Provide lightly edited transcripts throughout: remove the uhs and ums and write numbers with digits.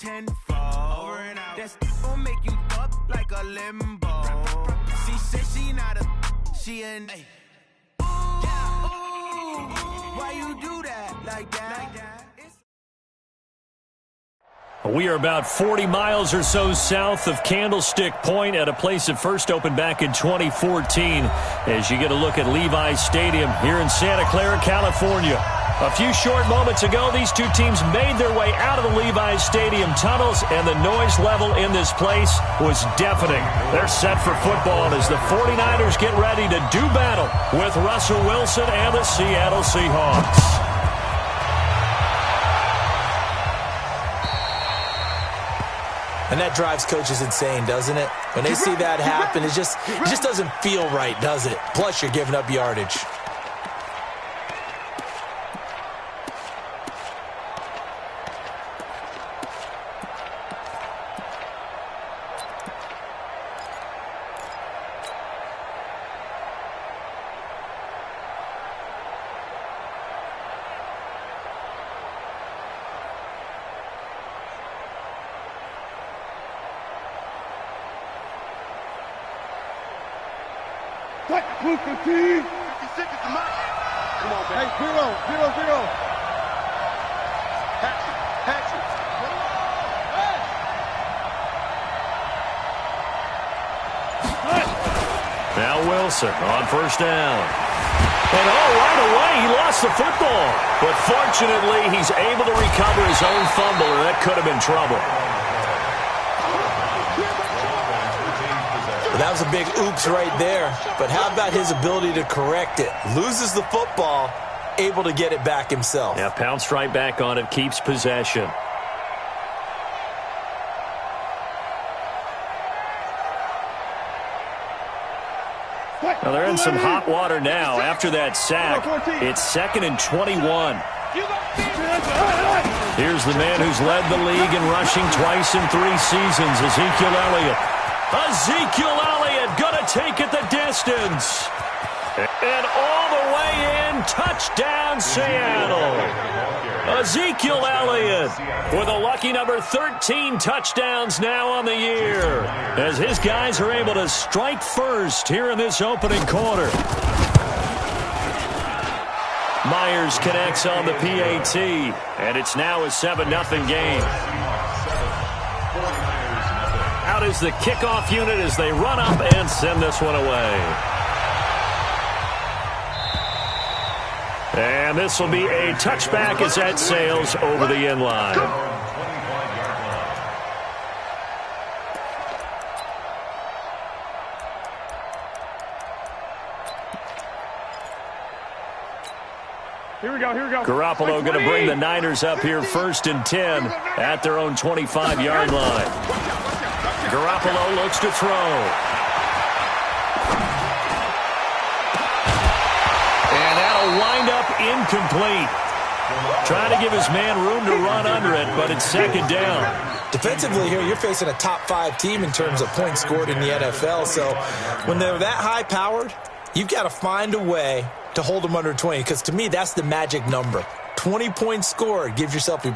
tenfold. Over and out. That's gon' make you up like a limbo. She said she not a, she an. Ooh, why you do that like that? We are about 40 miles or so south of Candlestick Point at a place that first opened back in 2014 as you get a look at Levi's Stadium here in Santa Clara, California. A few short moments ago, these two teams made their way out of the Levi's Stadium tunnels, and the noise level in this place was deafening. They're set for football as the 49ers get ready to do battle with Russell Wilson and the Seattle Seahawks. And that drives coaches insane, doesn't it? When they see that happen, it just doesn't feel right, does it? Plus, you're giving up yardage. Move 15. 56 is the mark. Come on, baby. Hey, 0. Patrick. Now Wilson on first down. And right away, he lost the football. But fortunately, he's able to recover his own fumble, or that could have been trouble. Well, that was a big oops right there. But how about his ability to correct it? Loses the football, able to get it back himself. Yeah, pounced right back on it, keeps possession. Now they're in some hot water now. After that sack, it's 2nd and 21. Here's the man who's led the league in rushing twice in 3 seasons, Ezekiel Elliott. Ezekiel Elliott gonna take it the distance. And all the way in, touchdown Seattle. Ezekiel Elliott with a lucky number 13 touchdowns now on the year, as his guys are able to strike first here in this opening quarter. Myers connects on the PAT, and it's now a 7-0 game. Out is the kickoff unit as they run up and send this one away. And this will be a touchback as that sails over the end line. Here we go. Garoppolo going to bring the Niners up here 1st and 10 at their own 25-yard line. Garoppolo looks to throw. And that'll wind up incomplete. Trying to give his man room to run under it, but it's 2nd down. Defensively here, you're facing a top 5 team in terms of points scored in the NFL. So when they're that high-powered, you've got to find a way to hold them under 20, because to me, that's the magic number. 20 points scored, you give yourself your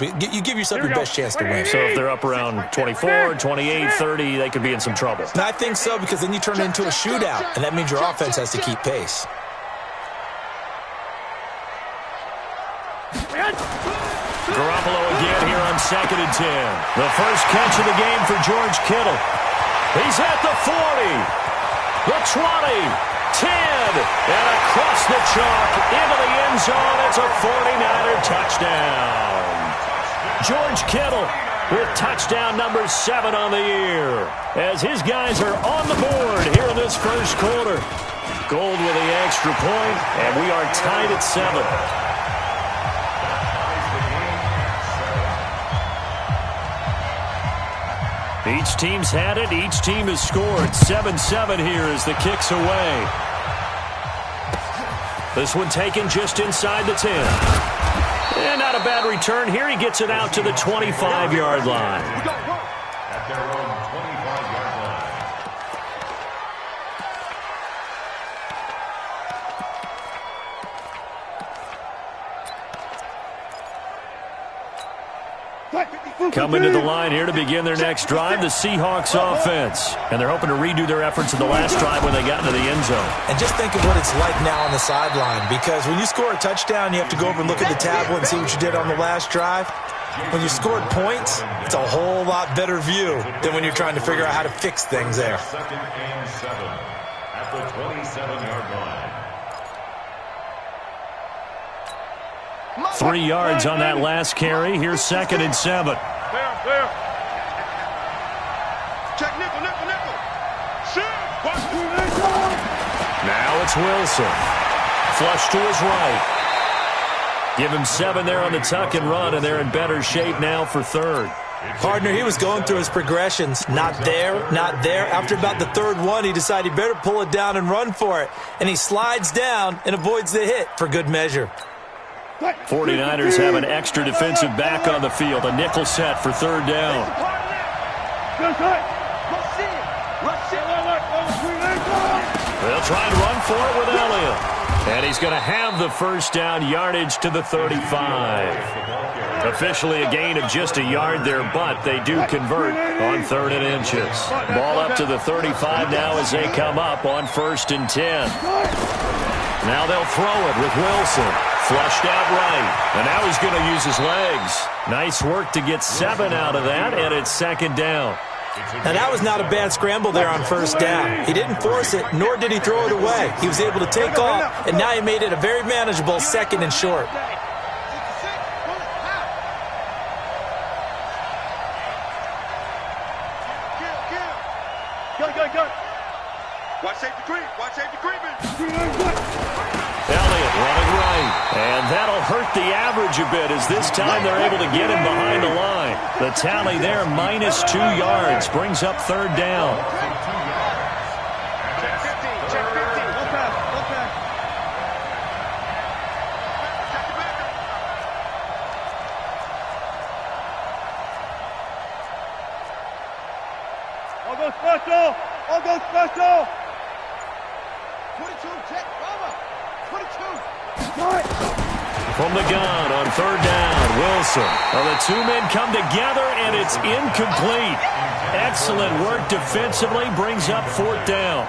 best chance to win. So if they're up around 24, 28, 30, they could be in some trouble. And I think so, because then you turn it into a shootout, and that means your offense has to keep pace. Garoppolo again here on 2nd and 10. The first catch of the game for George Kittle. He's at the 40, the 20, 10, and across the chalk into the end zone. It's a 49er touchdown. George Kittle with touchdown number 7 on the year, as his guys are on the board here in this first quarter. Gold with the extra point, and we are tied at 7. Each team's had it. Each team has scored. 7-7 here as the kick's away. This one taken just inside the 10. And not a bad return here. He gets it out to the 25-yard line. At their own 25-yard line. Coming to the line here to begin their next drive, the Seahawks offense. And they're hoping to redo their efforts in the last drive when they got into the end zone. And just think of what it's like now on the sideline, because when you score a touchdown, you have to go over and look at the tablet and see what you did on the last drive. When you scored points, it's a whole lot better view than when you're trying to figure out how to fix things there. 2nd and 7 at the 27-yard line. 3 yards on that last carry. Here's 2nd and 7. Clear. Check nickel. Now it's Wilson. Flush to his right. Give him 7 there on the tuck and run, and they're in better shape now for 3rd. Partner, he was going through his progressions. Not there. After about the 3rd one, he decided he better pull it down and run for it. And he slides down and avoids the hit for good measure. 49ers have an extra defensive back on the field. A nickel set for 3rd down. They'll try and run for it with Elliott. And he's going to have the 1st down, yardage to the 35. Officially a gain of just a yard there, but they do convert on 3rd and inches. Ball up to the 35 now as they come up on 1st and 10. Now they'll throw it with Wilson. Flushed out right. And now he's going to use his legs. Nice work to get 7 out of that, and it's 2nd down. Now, that was not a bad scramble there on 1st down. He didn't force it, nor did he throw it away. He was able to take off, and now he made it a very manageable 2nd and short. Watch safety creeping. Elliott running right. And that'll hurt the average a bit as this time they're able to get him behind the line. The tally there, minus 2 yards, brings up 3rd down. Check 15. Okay. I'll go special. 22, check, Baba. 22. From the gun on 3rd down, Wilson. Well, the 2 men come together, and it's incomplete. Excellent work defensively, brings up 4th down.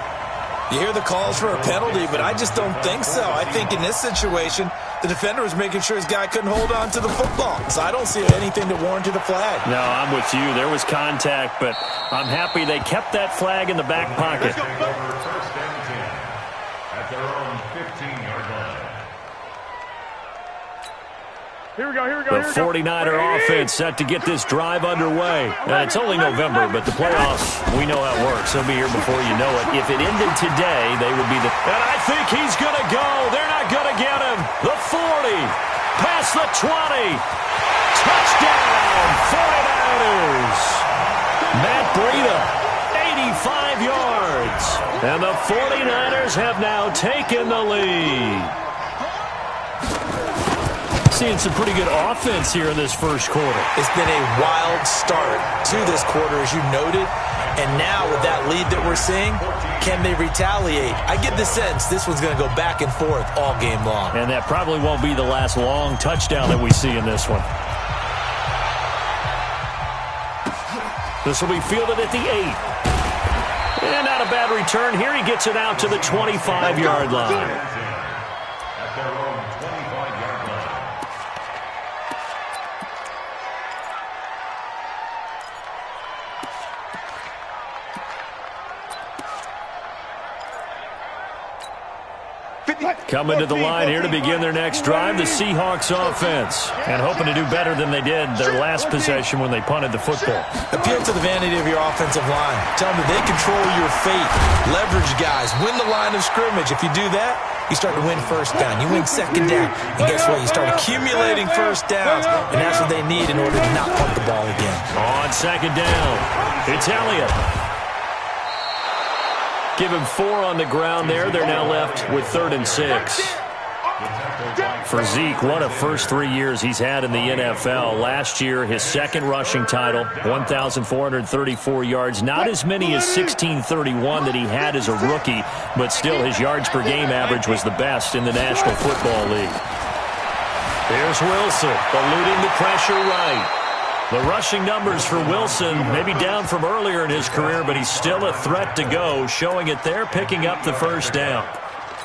You hear the calls for a penalty, but I just don't think so. I think in this situation, the defender was making sure his guy couldn't hold on to the football. So I don't see anything that warranted a flag. No, I'm with you. There was contact, but I'm happy they kept that flag in the back pocket. 1st and 10 at their own 15-yard line. Here we go. The 49er offense set to get this drive underway. And it's only November, but the playoffs, we know how it works. They'll be here before you know it. If it ended today, they would be the... And I think he's going to go. They're not going to get him. The 40. Past the 20. Touchdown, 49ers. Matt Breida, 85 yards. And the 49ers have now taken the lead. Seeing some pretty good offense here in this 1st quarter. It's been a wild start to this quarter, as you noted. And now with that lead that we're seeing, can they retaliate? I get the sense this one's going to go back and forth all game long. And that probably won't be the last long touchdown that we see in this one. This will be fielded at the 8. And not a bad return. Here he gets it out to the 25-yard line. At their own 25-yard line. Coming to the line here to begin their next drive, the Seahawks offense. And hoping to do better than they did their last possession when they punted the football. Appeal to the vanity of your offensive line. Tell them that they control your fate. Leverage guys. Win the line of scrimmage. If you do that, you start to win 1st down. You win 2nd down. And guess what? You start accumulating 1st downs. And that's what they need in order to not punt the ball again. On 2nd down, it's Elliott. Give him 4 on the ground there. They're now left with 3rd and 6. For Zeke, what a first 3 years he's had in the NFL. Last year, his 2nd rushing title, 1,434 yards. Not as many as 1,631 that he had as a rookie, but still his yards per game average was the best in the National Football League. Here's Wilson, eluding the pressure right. The rushing numbers for Wilson, maybe down from earlier in his career, but he's still a threat to go, showing it there, picking up the first down.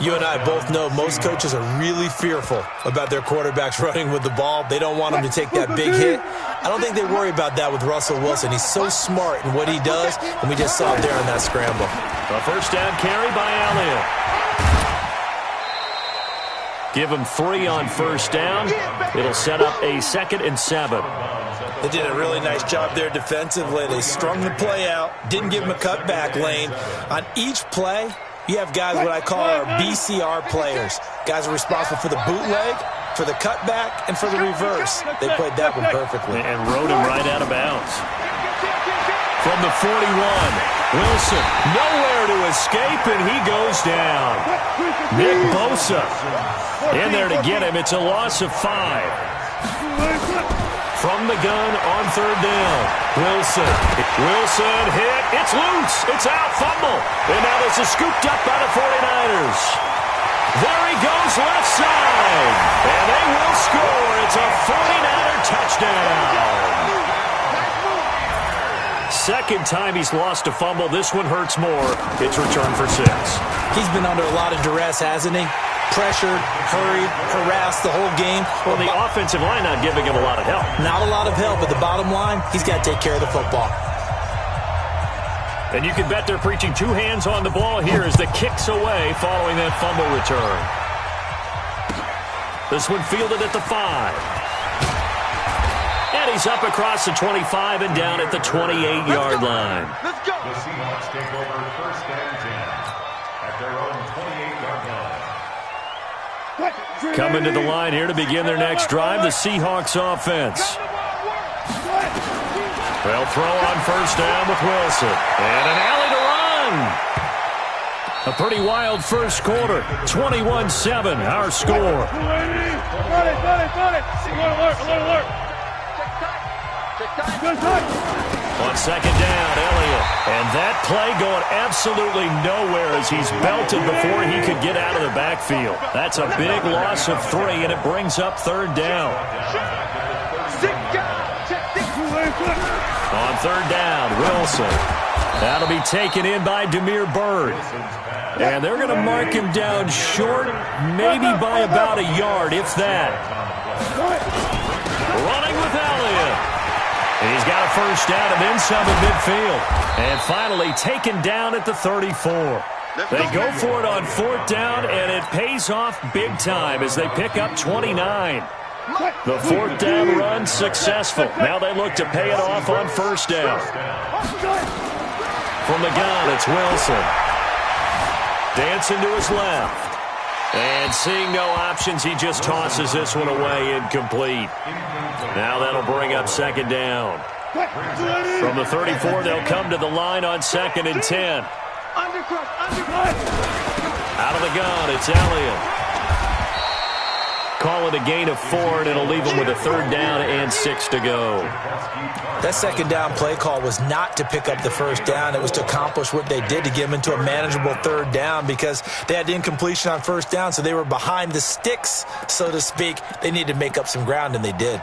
You and I both know most coaches are really fearful about their quarterbacks running with the ball. They don't want them to take that big hit. I don't think they worry about that with Russell Wilson. He's so smart in what he does, and we just saw it there in that scramble. A first down carry by Elliott. Give him 3 on first down. It'll set up a 2nd and 7. They did a really nice job there defensively. They strung the play out, didn't give him a cutback lane. On each play, you have guys what I call our BCR players. Guys are responsible for the bootleg, for the cutback, and for the reverse. They played that one perfectly. And rode him right out of bounds. From the 41, Wilson nowhere to escape, and he goes down. Nick Bosa in there to get him. It's a loss of 5. From the gun on third down. Wilson hit. It's loose. It's out. Fumble. And now this is scooped up by the 49ers. There he goes left side. And they will score. It's a 49er touchdown. Second time he's lost a fumble. This one hurts more. It's returned for 6. He's been under a lot of duress, hasn't he? Pressured, hurried, harassed the whole game. Well, the offensive line not giving him a lot of help. Not a lot of help, but the bottom line, he's got to take care of the football. And you can bet they're preaching 2 hands on the ball here as the kick's away following that fumble return. This one fielded at the 5. And he's up across the 25 and down at the 28-yard line. Let's go. The Seahawks take over first and 10 at their own 28-yard line. Coming to the line here to begin their next drive, the Seahawks offense. They'll throw on first down with Wilson. And an alley to run. A pretty wild first quarter. 21-7, our score. Alert. On second down, Elliott. And that play going absolutely nowhere as he's belted before he could get out of the backfield. That's a big loss of 3, and it brings up third down. On third down, Wilson. That'll be taken in by Damiere Byrd. And they're going to mark him down short, maybe by about a yard, if that. Running with Elliott. He's got a first down and then some at midfield. And finally taken down at the 34. They go for it on fourth down, and it pays off big time as they pick up 29. The fourth down run successful. Now they look to pay it off on first down. From the gun, it's Wilson. Dancing to his left. And seeing no options, he just tosses this one away incomplete. Now that'll bring up second down. From the 34, they'll come to the line on 2nd and 10. Out of the gun, it's Elliott. Call it a gain of 4, and it'll leave them with a third down and 6 to go. That second down play call was not to pick up the first down. It was to accomplish what they did, to get them into a manageable third down, because they had incompletion on first down, so they were behind the sticks, so to speak. They needed to make up some ground, and they did.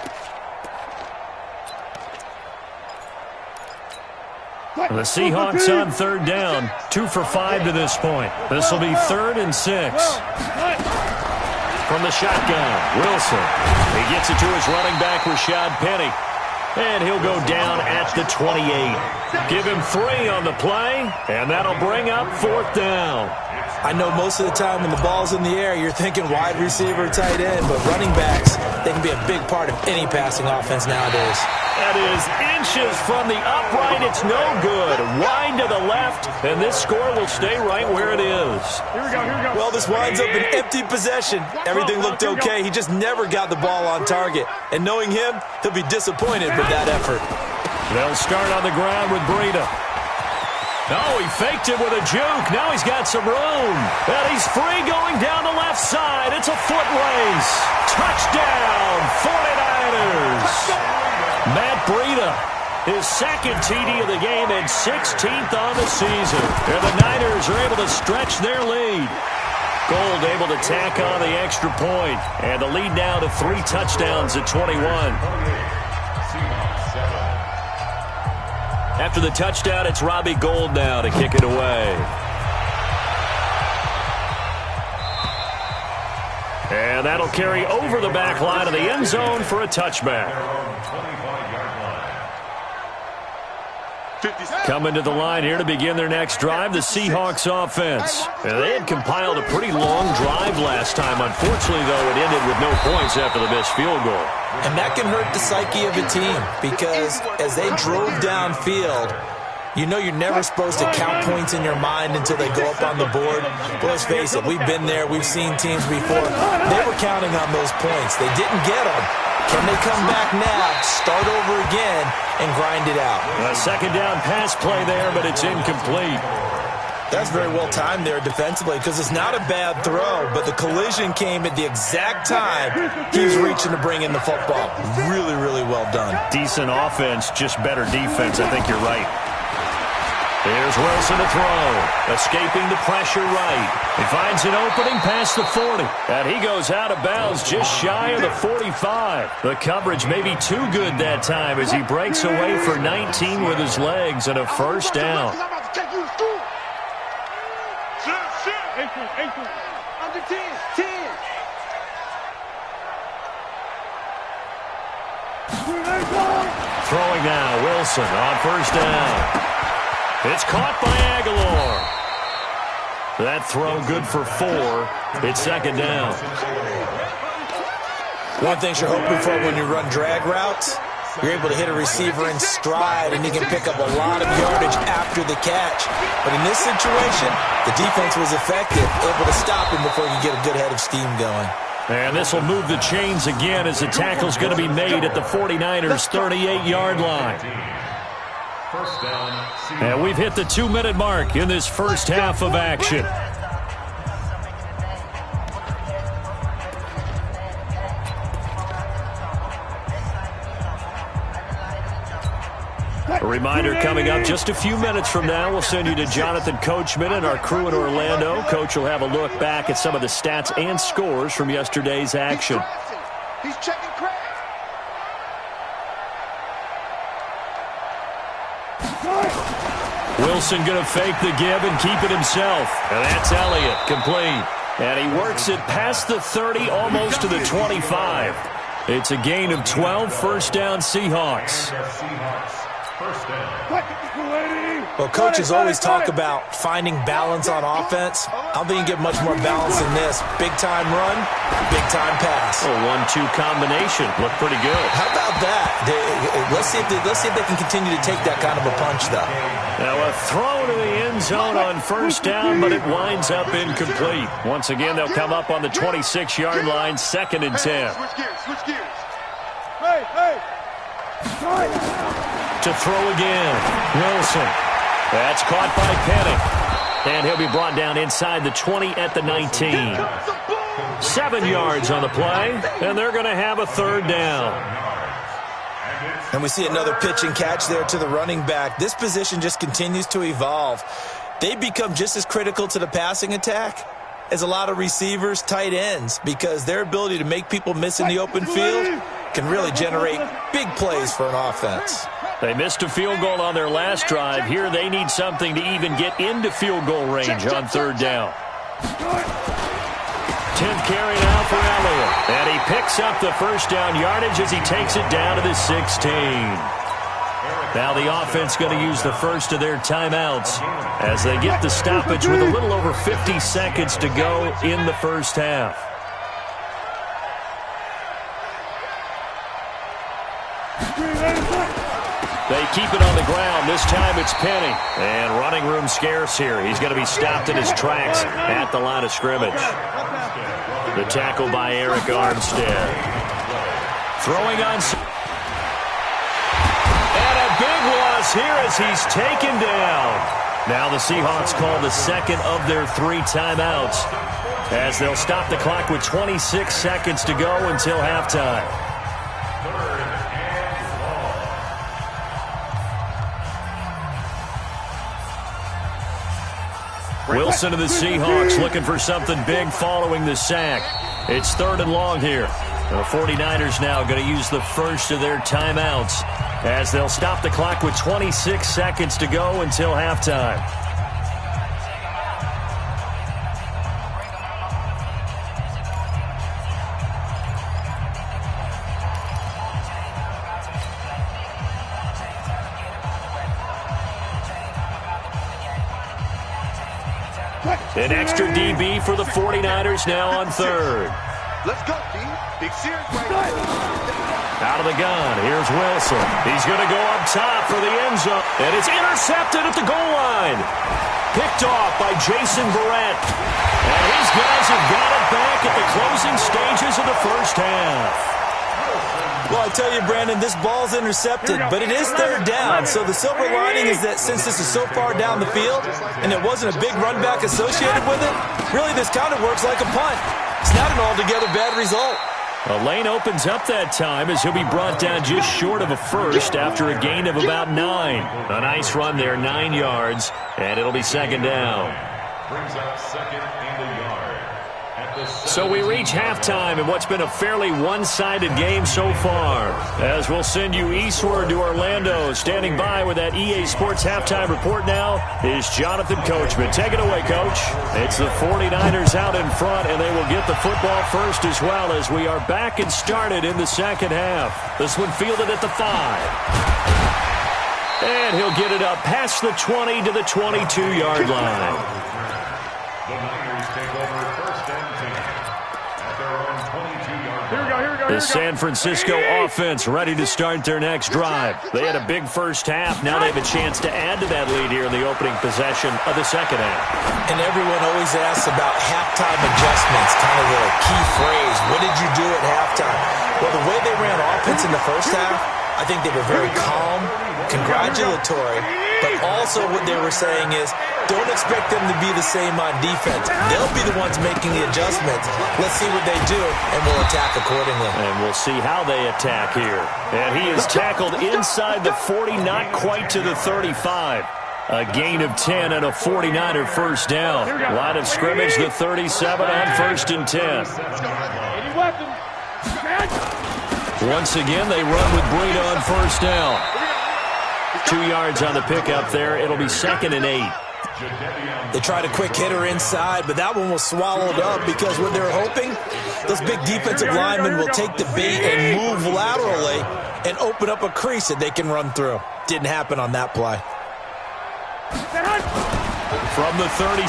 And the Seahawks on third down, 2 for 5 to this point. This will be 3rd and 6. From the shotgun, Wilson. He gets it to his running back, Rashad Penny. And he'll go down at the 28. Give him 3 on the play, and that'll bring up 4th down. I know most of the time when the ball's in the air, you're thinking wide receiver, tight end, but running backs, they can be a big part of any passing offense nowadays. That is inches from the upright. It's no good. Wide to the left, and this score will stay right where it is. Here we go. Well, this winds up an empty possession. Everything looked okay. He just never got the ball on target. And knowing him, he'll be disappointed with that effort. They'll start on the ground with Breida. Oh, he faked it with a juke. Now he's got some room. And he's free going down the left side. It's a foot race. Touchdown, 49ers. Matt Breida, his 2nd TD of the game and 16th on the season. And the Niners are able to stretch their lead. Gold able to tack on the extra point. And the lead now to 3 touchdowns at 21. After the touchdown, it's Robbie Gould now to kick it away. And that'll carry over the back line of the end zone for a touchback. Coming to the line here to begin their next drive, the Seahawks offense. And they had compiled a pretty long drive last time. Unfortunately, though, it ended with no points after the missed field goal. And that can hurt the psyche of a team because as they drove downfield, you know you're never supposed to count points in your mind until they go up on the board. But let's face it, we've been there. We've seen teams before. They were counting on those points. They didn't get them. Can they come back now, start over again, and grind it out? A second down pass play there, but it's incomplete. That's very well timed there defensively because it's not a bad throw, but the collision came at the exact time he was reaching to bring in the football. Really, really well done. Decent offense, just better defense. I think you're right. Here's Wilson to throw. Escaping the pressure right. He finds an opening past the 40. And he goes out of bounds just shy of the 45. The coverage may be too good that time as he breaks away for 19 with his legs and a first down. Under 10. Throwing now, Wilson on first down. It's caught by Aguilar. That throw good for 4. It's second down. One thing you're hoping for when you run drag routes, you're able to hit a receiver in stride and he can pick up a lot of yardage after the catch. But in this situation, the defense was effective, able to stop him before you get a good head of steam going. And this will move the chains again as the tackle's going to be made at the 49ers' 38-yard line. And we've hit the 2-minute mark in this first half of action. A reminder coming up just a few minutes from now, we'll send you to Jonathan Coachman and our crew in Orlando. Coach will have a look back at some of the stats and scores from yesterday's action. He's checking crack. Wilson going to fake the give and keep it himself. And that's Elliott, complete. And he works it past the 30, almost to the 25. It's a gain of 12, first down Seahawks. Well, coaches always talk about finding balance on offense. I don't think you get much more balance than this. Big-time run, big-time pass. A 1-2 combination. Looked pretty good. How about that? Let's see if they can continue to take that kind of a punch, though. Now a throw to the end zone on first down, but it winds up incomplete. Once again, they'll come up on the 26-yard line, second and 10. Switch gears. Hey. To throw again, Wilson. That's caught by Penning. And he'll be brought down inside the 20 at the 19. 7 yards on the play, and they're going to have a third down. And we see another pitch and catch there to the running back. This position just continues to evolve. They become just as critical to the passing attack as a lot of receivers, tight ends, because their ability to make people miss in the open field can really generate big plays for an offense. They missed a field goal on their last drive. Here they need something to even get into field goal range on third down. 10th carry now for Elliott. And he picks up the first down yardage as he takes it down to the 16. Now the offense going to use the first of their timeouts as they get the stoppage with a little over 50 seconds to go in the first half. They keep it on the ground. This time it's Penny. And running room scarce here. He's going to be stopped in his tracks at the line of scrimmage. The tackle by Eric Armstead. Throwing on. And a big loss here as he's taken down. Now the Seahawks call the second of their 3 timeouts as they'll stop the clock with 26 seconds to go until halftime. Wilson of the Seahawks looking for something big following the sack. It's 3rd and long here. The 49ers now going to use the first of their timeouts as they'll stop the clock with 26 seconds to go until halftime. An extra DB for the 49ers now on third. Let's go, D. Big series right here. Out of the gun, here's Wilson. He's going to go up top for the end zone. And it's intercepted at the goal line. Picked off by Jason Barrett. And his guys have got it back at the closing stages of the first half. Well, I tell you, Brandon, this ball's intercepted, but it is third down. So the silver lining is that since this is so far down the field and there wasn't a big run back associated with it, really this kind of works like a punt. It's not an altogether bad result. A lane opens up that time as he'll be brought down just short of a first after a gain of about 9. A nice run there, 9 yards, and it'll be second down. Brings up second and a yard. So we reach halftime in what's been a fairly one-sided game so far. As we'll send you eastward to Orlando. Standing by with that EA Sports halftime report now is Jonathan Coachman. Take it away, Coach. It's the 49ers out in front, and they will get the football first as well as we are back and started in the second half. This one fielded at the 5. And he'll get it up past the 20 to the 22-yard line. The Niners take over first and 10 at their own 22-yard line. The San Francisco offense ready to start their next drive. They had a big first half. Now they have a chance to add to that lead here in the opening possession of the second half. And everyone always asks about halftime adjustments, kind of the key phrase. What did you do at halftime? Well, the way they ran offense in the first half, I think they were very calm, congratulatory, but also what they were saying is, don't expect them to be the same on defense. They'll be the ones making the adjustments. Let's see what they do, and we'll attack accordingly. And we'll see how they attack here. And he is tackled inside the 40, not quite to the 35. A gain of 10 and a 49er first down. Line of scrimmage, the 37 on first and 10. Once again, they run with Breida on first down. 2 yards on the pickup there. It'll be second and 8. They tried a quick hitter inside, but that one was swallowed up because what they're hoping, those big defensive linemen will take the bait and move laterally and open up a crease that they can run through. Didn't happen on that play. From the 36,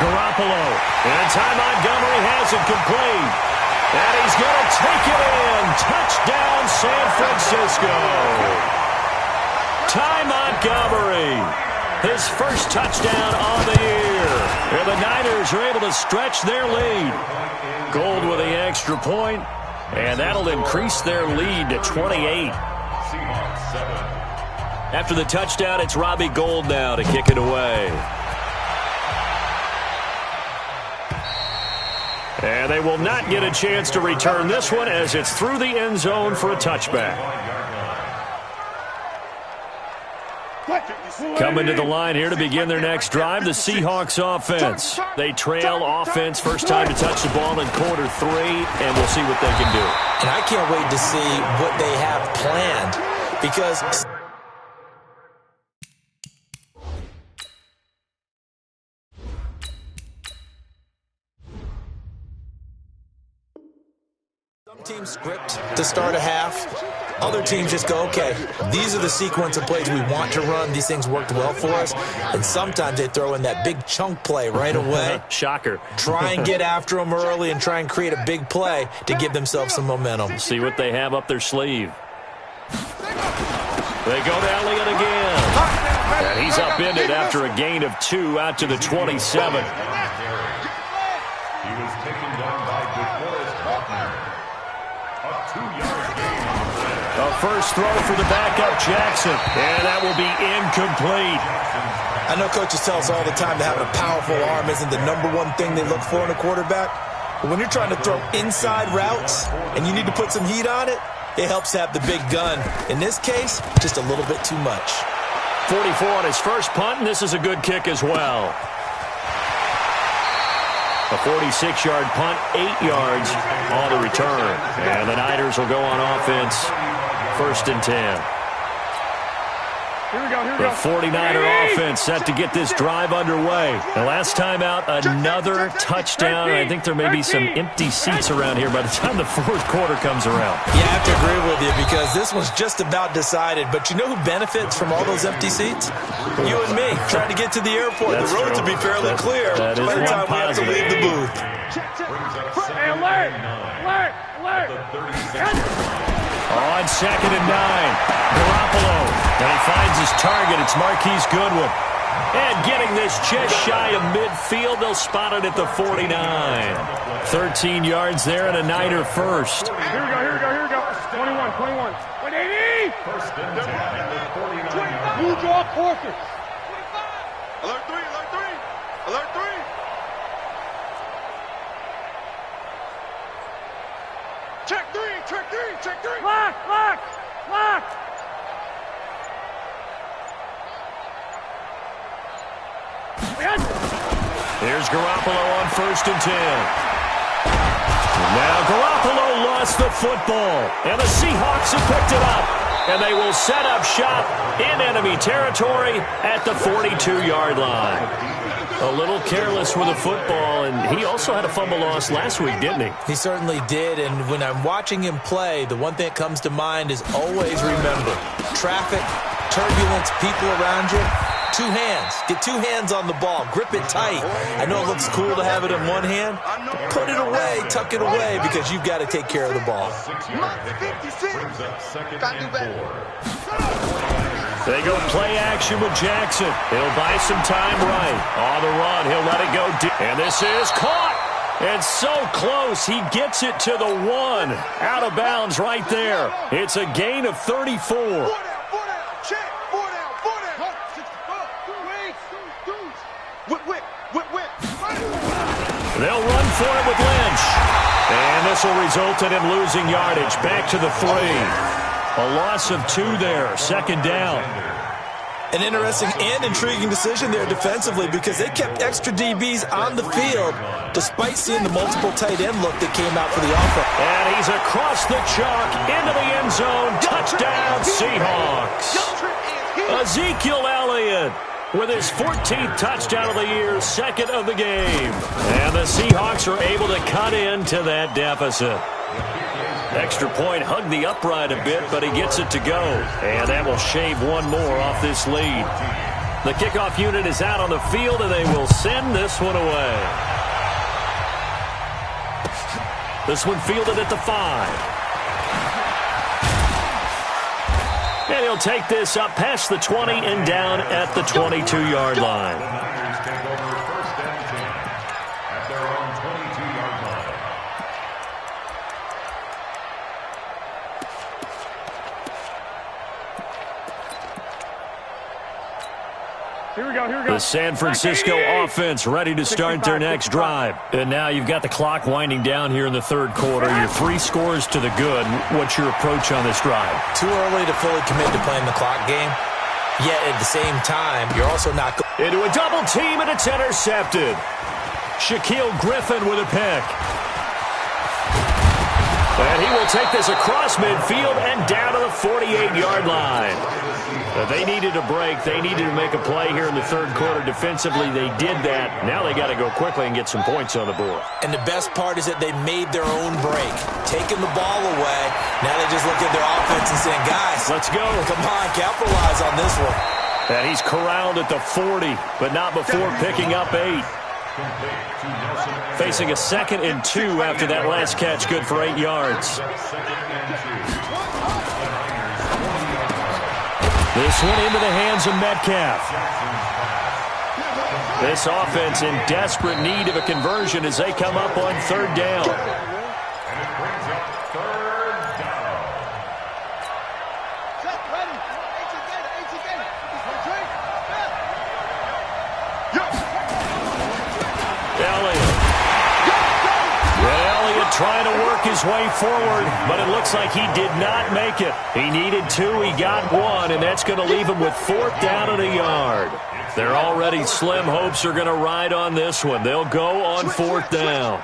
Garoppolo. And Ty Montgomery has it complete. And he's going to take it in. Touchdown, San Francisco. Ty Montgomery. His first touchdown on the year. And the Niners are able to stretch their lead. Gold with the extra point, and that'll increase their lead to 28. After the touchdown, it's Robbie Gould now to kick it away. And they will not get a chance to return this one as it's through the end zone for a touchback. Coming to the line here to begin their next drive, the Seahawks offense. They trail offense, first time to touch the ball in quarter 3, and we'll see what they can do. And I can't wait to see what they have planned because some teams script to start a half. Other teams just go, okay, these are the sequence of plays we want to run. These things worked well for us. And sometimes they throw in that big chunk play right away. Shocker. Try and get after them early and try and create a big play to give themselves some momentum. See what they have up their sleeve. They go to Elliott again. And he's upended after a gain of 2 out to the 27. He was taken down by DeForest Buckner. A 2-yard gain on the play. A first throw for the backup Jackson. And that will be incomplete. I know coaches tell us all the time that having a powerful arm isn't the number one thing they look for in a quarterback. But when you're trying to throw inside routes and you need to put some heat on it, it helps to have the big gun. In this case, just a little bit too much. 44 on his first punt, and this is a good kick as well. A 46-yard punt, 8 yards on the return. And the Niners will go on offense, first and 10. The 49er offense set to get this drive underway. The last time out, another touchdown. I think there may be some empty seats around here by the time the fourth quarter comes around. Yeah, I have to agree with you because this one's just about decided. But you know who benefits from all those empty seats? You and me, trying to get to the airport. The roads will be fairly clear by the time we have to leave the booth. Hey, alert! Alert! Alert! On 2nd and 9, Garoppolo. And he finds his target. It's Marquise Goodwin. And getting this just shy of midfield, they'll spot it at the 49. 13 yards there and a Niner first. Here we go. 21. 180! First and 10 at the 49. New draw quarters. Alert 3, alert 3, alert 3. Check 3, check 3, check 3. Lock. Here's Garoppolo on 1st and 10. Now Garoppolo lost the football, and the Seahawks have picked it up. And they will set up shop in enemy territory at the 42-yard line. A little careless with the football, and he also had a fumble loss last week, didn't he? He certainly did, and when I'm watching him play, the one thing that comes to mind is always remember, traffic, turbulence, people around you, 2 hands. Get 2 hands on the ball. Grip it tight. I know it looks cool to have it in one hand. Put it away, tuck it away, because you've got to take care of the ball. They go play action with Jackson. He'll buy some time right. On the run, he'll let it go deep. And this is caught. And so close, he gets it to the 1. Out of bounds right there. It's a gain of 34. They'll run for it with Lynch. And this will result in him losing yardage. Back to the 3. A loss of 2 there. 2nd down. An interesting and intriguing decision there defensively because they kept extra DBs on the field despite seeing the multiple tight end look that came out for the offense. And he's across the chalk into the end zone. Touchdown, Seahawks. Ezekiel Elliott with his 14th touchdown of the year, 2nd of the game. And the Seahawks are able to cut into that deficit. Extra point hugged the upright a bit, but he gets it to go. And that will shave 1 more off this lead. The kickoff unit is out on the field, and they will send this one away. This one fielded at the 5. And he'll take this up past the 20 and down at the 22-yard line. The Niners take over 1st and 10 at their own 22-yard line. Here we go. The San Francisco offense ready to start their next drive. And now you've got the clock winding down here in the 3rd quarter. You're 3 scores to the good. What's your approach on this drive? Too early to fully commit to playing the clock game. Yet at the same time, you're also not into a double team, and it's intercepted. Shaquille Griffin with a pick. And he will take this across midfield and down to the 48-yard line. They needed a break. They needed to make a play here in the 3rd quarter. Defensively, they did that. Now they got to go quickly and get some points on the board. And the best part is that they made their own break. Taking the ball away. Now they just look at their offense and saying, guys, let's go. Come on, capitalize on this one. And he's corralled at the 40, but not before picking up 8. Facing a 2nd and 2 after that last catch, good for 8 yards. This one into the hands of Metcalf. This offense in desperate need of a conversion as they come up on 3rd down. And it brings up 3rd down. Elliott trying to work his way forward, but it looks like he did not make it. He needed 2, he got 1, and that's going to leave him with 4th down and a yard. They're already slim hopes are going to ride on this one. They'll go on 4th down.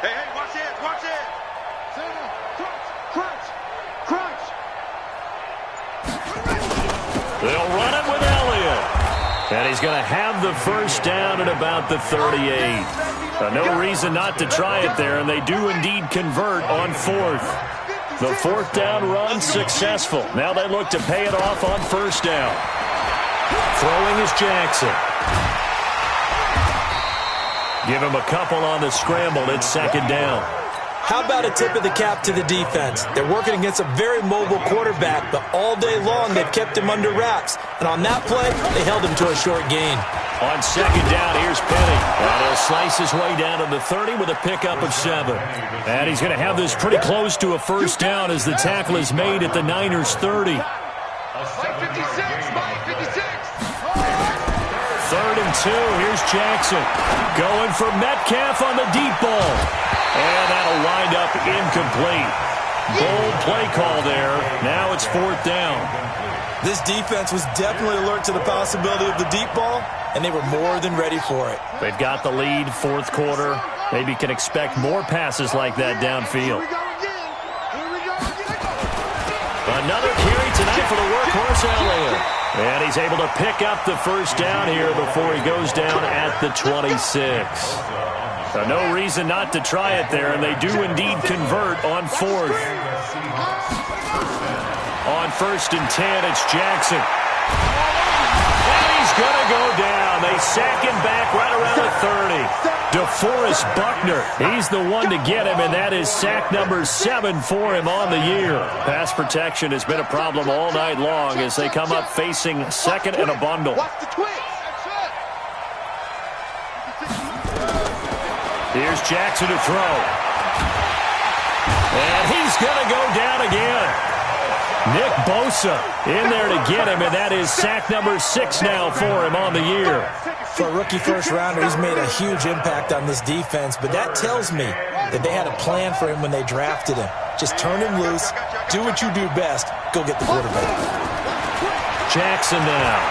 Hey, watch it, watch it. Crunch. And he's going to have the first down at about the 38. No reason not to try it there, and they do indeed convert on fourth. The fourth down run successful. Now they look to pay it off on first down. Throwing is Jackson. Give him a couple on the scramble. It's second down. How about a tip of the cap to the defense? They're working against a very mobile quarterback, but all day long they've kept him under wraps. And on that play, they held him to a short gain. On second down, here's Penny. And he'll slice his way down to the 30 with a pickup of 7. And he's going to have this pretty close to a first down as the tackle is made at the Niners' 30. Third and 2, here's Jackson. Going for Metcalf on the deep ball. And that'll wind up incomplete. Bold play call there. Now it's fourth down. This defense was definitely alert to the possibility of the deep ball, and they were more than ready for it. They've got the lead, fourth quarter. Maybe can expect more passes like that downfield. Another carry tonight for the workhorse Elliott. And he's able to pick up the first down here before he goes down at the 26. So no reason not to try it there, and they do indeed convert on fourth. On first and 10, it's Jackson. And he's going to go down. They sack him back right around the 30. DeForest Buckner, he's the one to get him, and that is sack number 7 for him on the year. Pass protection has been a problem all night long as they come up facing second and a bundle. Here's Jackson to throw. And he's going to go down again. Nick Bosa in there to get him, and that is sack number 6 now for him on the year. For a rookie first-rounder, he's made a huge impact on this defense, but that tells me that they had a plan for him when they drafted him. Just turn him loose, do what you do best, go get the quarterback. Jackson now.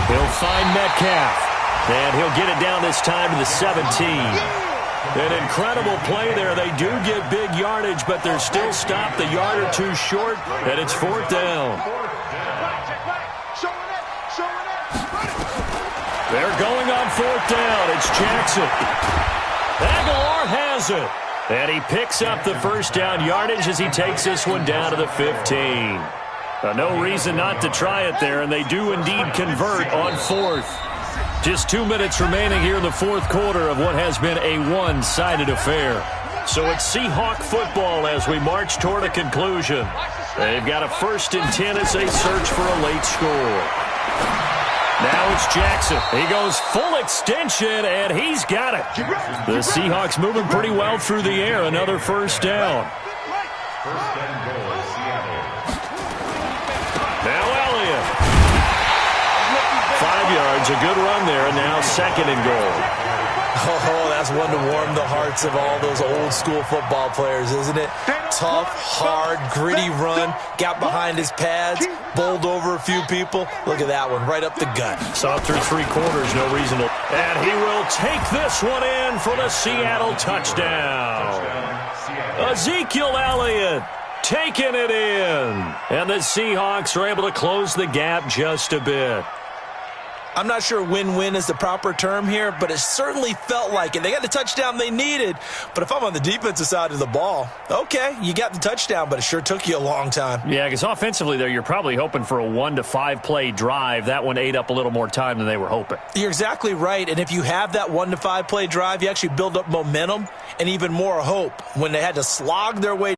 He'll find Metcalf. And he'll get it down this time to the 17. An incredible play there. They do get big yardage, but they're still stopped a yard or two short, and it's fourth down. They're going on fourth down. It's Jackson. Aguilar has it. And he picks up the first down yardage as he takes this one down to the 15. No reason not to try it there, and they do indeed convert on fourth. Just 2 minutes remaining here in the fourth quarter of what has been a one-sided affair. So it's Seahawk football as we march toward a conclusion. They've got a first and 10 as they search for a late score. Now it's Jackson. He goes full extension, and he's got it. The Seahawks moving pretty well through the air. Another first down. First and goal, Seattle. Now Elliott. 5 yards, a good run there, and now second and goal. Oh, that's one to warm the hearts of all those old-school football players, isn't it? Tough, hard, gritty run, got behind his pads, bowled over a few people. Look at that one, right up the gut. Saw it through 3 quarters, no reason to. And he will take this one in for the Seattle touchdown. Ezekiel Elliott taking it in. And the Seahawks are able to close the gap just a bit. I'm not sure win-win is the proper term here, but it certainly felt like it. They got the touchdown they needed, but if I'm on the defensive side of the ball, okay, you got the touchdown, but it sure took you a long time. Yeah, because offensively there, you're probably hoping for a 1 to 5 play drive. That one ate up a little more time than they were hoping. You're exactly right, and if you have that 1 to 5 play drive, you actually build up momentum and even more hope when they had to slog their way